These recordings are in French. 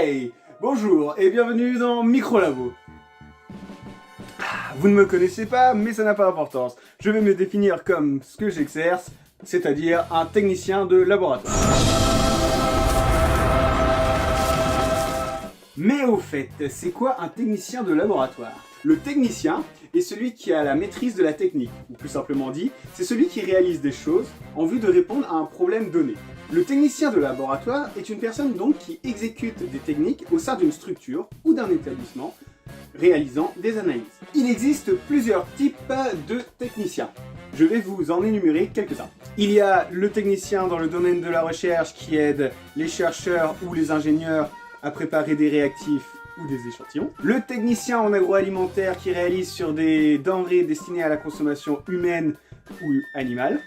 Hey! Bonjour et bienvenue dans Microlabo. Vous ne me connaissez pas, mais ça n'a pas d'importance. Je vais me définir comme ce que j'exerce, c'est-à-dire un technicien de laboratoire. Mais au fait, c'est quoi un technicien de laboratoire? Le technicien est celui qui a la maîtrise de la technique, ou plus simplement dit, c'est celui qui réalise des choses en vue de répondre à un problème donné. Le technicien de laboratoire est une personne donc qui exécute des techniques au sein d'une structure ou d'un établissement, réalisant des analyses. Il existe plusieurs types de techniciens. Je vais vous en énumérer quelques-uns. Il y a le technicien dans le domaine de la recherche qui aide les chercheurs ou les ingénieurs à préparer des réactifs ou des échantillons. Le technicien en agroalimentaire qui réalise sur des denrées destinées à la consommation humaine ou animale.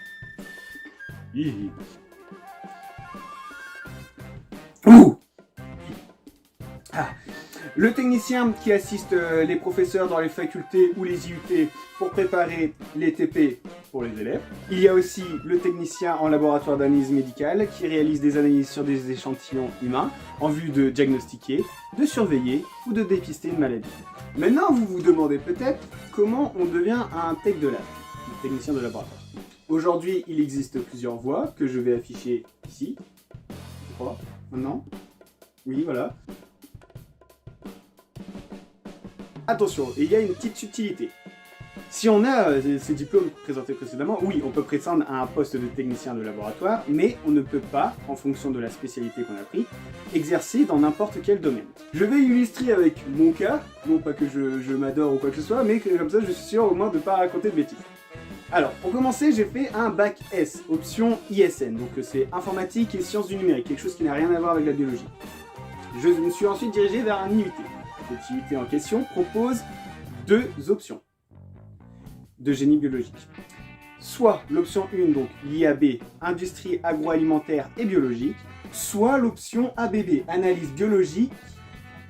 Le technicien qui assiste les professeurs dans les facultés ou les IUT pour préparer les TP pour les élèves. Il y a aussi le technicien en laboratoire d'analyse médicale qui réalise des analyses sur des échantillons humains en vue de diagnostiquer, de surveiller ou de dépister une maladie. Maintenant, vous vous demandez peut-être comment on devient un tech de lab, un technicien de laboratoire. Aujourd'hui, il existe plusieurs voies que je vais afficher ici. Je crois. Maintenant. Oui, voilà. Attention, il y a une petite subtilité. Si on a ces diplômes présentés précédemment, oui, on peut prétendre à un poste de technicien de laboratoire, mais on ne peut pas, en fonction de la spécialité qu'on a pris, exercer dans n'importe quel domaine. Je vais illustrer avec mon cas, non pas que je m'adore ou quoi que ce soit, mais que, comme ça je suis sûr au moins de ne pas raconter de bêtises. Alors, pour commencer, j'ai fait un bac S, option ISN, donc c'est informatique et sciences du numérique, quelque chose qui n'a rien à voir avec la biologie. Je me suis ensuite dirigé vers un IUT. Cette IUT en question propose deux options de génie biologique. Soit l'option 1, donc l'IAB, industrie agroalimentaire et biologique, soit l'option ABB, analyse biologique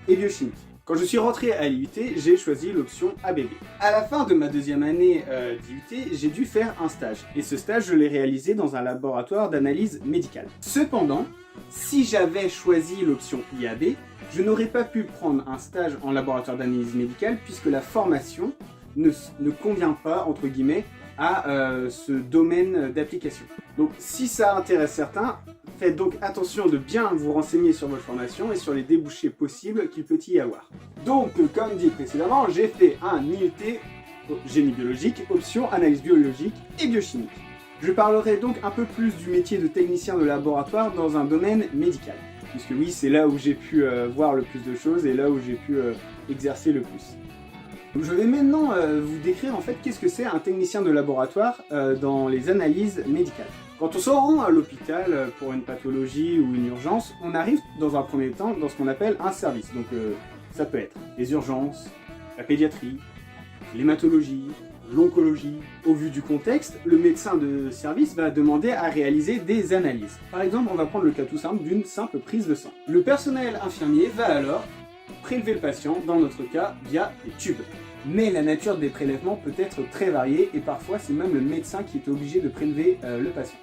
et biochimique. Quand je suis rentré à l'IUT, j'ai choisi l'option ABB. À la fin de ma deuxième année d'IUT, j'ai dû faire un stage. Et ce stage, je l'ai réalisé dans un laboratoire d'analyse médicale. Cependant, si j'avais choisi l'option IAB, je n'aurais pas pu prendre un stage en laboratoire d'analyse médicale puisque la formation ne convient pas, entre guillemets, à ce domaine d'application. Donc si ça intéresse certains, faites donc attention de bien vous renseigner sur votre formation et sur les débouchés possibles qu'il peut y avoir. Donc, comme dit précédemment, j'ai fait un IUT génie biologique, option analyse biologique et biochimique. Je parlerai donc un peu plus du métier de technicien de laboratoire dans un domaine médical. Puisque oui, c'est là où j'ai pu voir le plus de choses et là où j'ai pu exercer le plus. Donc, je vais maintenant vous décrire en fait qu'est-ce que c'est un technicien de laboratoire dans les analyses médicales. Quand on se rend à l'hôpital pour une pathologie ou une urgence, on arrive dans un premier temps dans ce qu'on appelle un service. Donc ça peut être les urgences, la pédiatrie, l'hématologie, l'oncologie. Au vu du contexte, le médecin de service va demander à réaliser des analyses. Par exemple, on va prendre le cas tout simple d'une simple prise de sang. Le personnel infirmier va alors prélever le patient, dans notre cas, via des tubes. Mais la nature des prélèvements peut être très variée et parfois c'est même le médecin qui est obligé de prélever le patient.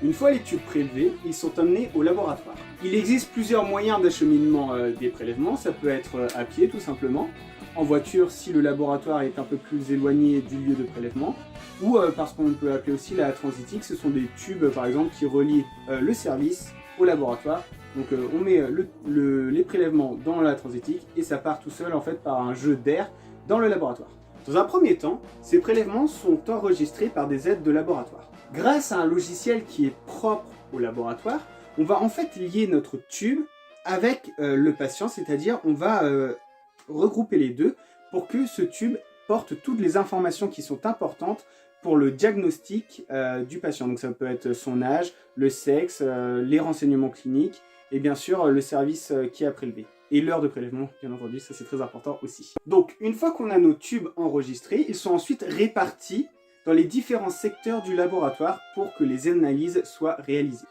Une fois les tubes prélevés, ils sont emmenés au laboratoire. Il existe plusieurs moyens d'acheminement des prélèvements, ça peut être à pied tout simplement, en voiture si le laboratoire est un peu plus éloigné du lieu de prélèvement, ou par ce qu'on peut appeler aussi la transitique, ce sont des tubes par exemple qui relient le service au laboratoire. Donc on met les prélèvements dans la transitique et ça part tout seul en fait par un jeu d'air dans le laboratoire. Dans un premier temps, ces prélèvements sont enregistrés par des aides de laboratoire. Grâce à un logiciel qui est propre au laboratoire, on va en fait lier notre tube avec le patient, c'est-à-dire on va regrouper les deux pour que ce tube porte toutes les informations qui sont importantes pour le diagnostic du patient. Donc ça peut être son âge, le sexe, les renseignements cliniques et bien sûr le service qui a prélevé. Et l'heure de prélèvement, bien entendu, ça c'est très important aussi. Donc une fois qu'on a nos tubes enregistrés, ils sont ensuite répartis dans les différents secteurs du laboratoire pour que les analyses soient réalisées.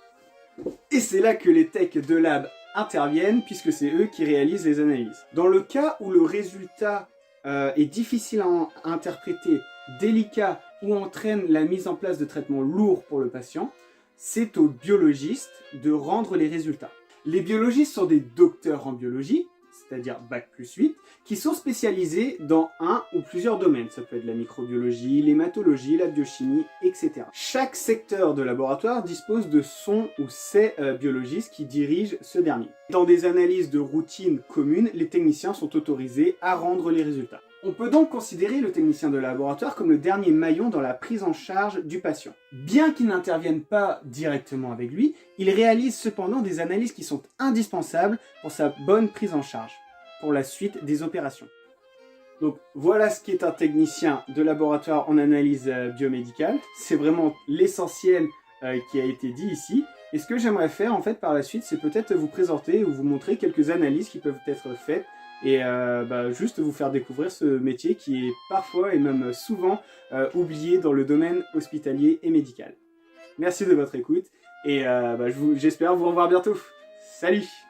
Et c'est là que les techs de lab interviennent puisque c'est eux qui réalisent les analyses. Dans le cas où le résultat est difficile à interpréter, délicat ou entraîne la mise en place de traitements lourds pour le patient, c'est aux biologistes de rendre les résultats. Les biologistes sont des docteurs en biologie, c'est-à-dire Bac plus 8, qui sont spécialisés dans un ou plusieurs domaines. Ça peut être la microbiologie, l'hématologie, la biochimie, etc. Chaque secteur de laboratoire dispose de son ou ses biologistes qui dirigent ce dernier. Dans des analyses de routine communes, les techniciens sont autorisés à rendre les résultats. On peut donc considérer le technicien de laboratoire comme le dernier maillon dans la prise en charge du patient. Bien qu'il n'intervienne pas directement avec lui, il réalise cependant des analyses qui sont indispensables pour sa bonne prise en charge, pour la suite des opérations. Donc voilà ce qu'est un technicien de laboratoire en analyse biomédicale. C'est vraiment l'essentiel qui a été dit ici. Et ce que j'aimerais faire en fait par la suite, c'est peut-être vous présenter ou vous montrer quelques analyses qui peuvent être faites et juste vous faire découvrir ce métier qui est parfois et même souvent oublié dans le domaine hospitalier et médical. Merci de votre écoute et j'espère vous revoir bientôt. Salut!